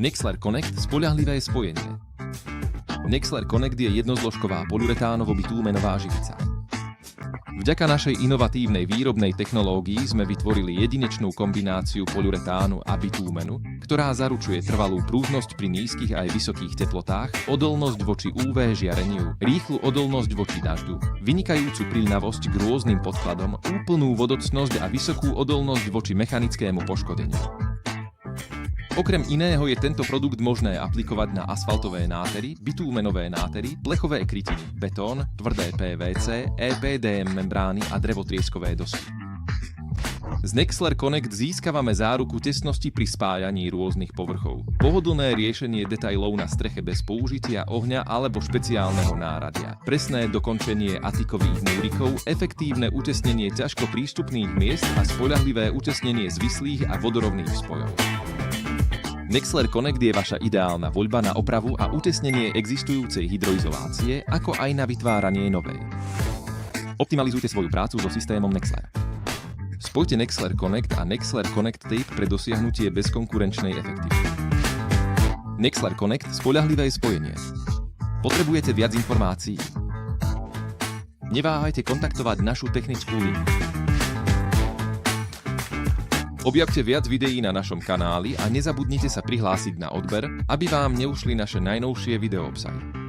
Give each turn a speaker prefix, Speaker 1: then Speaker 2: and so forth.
Speaker 1: Nexler Connect – spoľahlivé spojenie. Nexler Connect je jednozložková polyuretánovo-bitúmenová živica. Vďaka našej inovatívnej výrobnej technológii sme vytvorili jedinečnú kombináciu polyuretánu a bitúmenu, ktorá zaručuje trvalú prúžnosť pri nízkych aj vysokých teplotách, odolnosť voči UV žiareniu, rýchlu odolnosť voči dažďu, vynikajúcu plynnavosť k rôznym podkladom, úplnú vodocnosť a vysokú odolnosť voči mechanickému poškodeniu. Okrem iného je tento produkt možné aplikovať na asfaltové nátery, bitúmenové nátery, plechové krytiny, betón, tvrdé PVC, EPDM membrány a drevotrieskové dosky. Z Nexler Connect získavame záruku tesnosti pri spájaní rôznych povrchov, pohodlné riešenie detailov na streche bez použitia ohňa alebo špeciálneho náradia, presné dokončenie atikových múrikov, efektívne utesnenie ťažko prístupných miest a spoľahlivé utesnenie zvislých a vodorovných spojov. Nexler Connect je vaša ideálna voľba na opravu a utesnenie existujúcej hydroizolácie, ako aj na vytváranie novej. Optimalizujte svoju prácu so systémom Nexler. Spojte Nexler Connect a Nexler Connect Tape pre dosiahnutie bezkonkurenčnej efektivity. Nexler Connect – spoľahlivé spojenie. Potrebujete viac informácií? Neváhajte kontaktovať našu technickú linku. Objavte viac videí na našom kanáli a nezabudnite sa prihlásiť na odber, aby vám neušli naše najnovšie videoobsahy.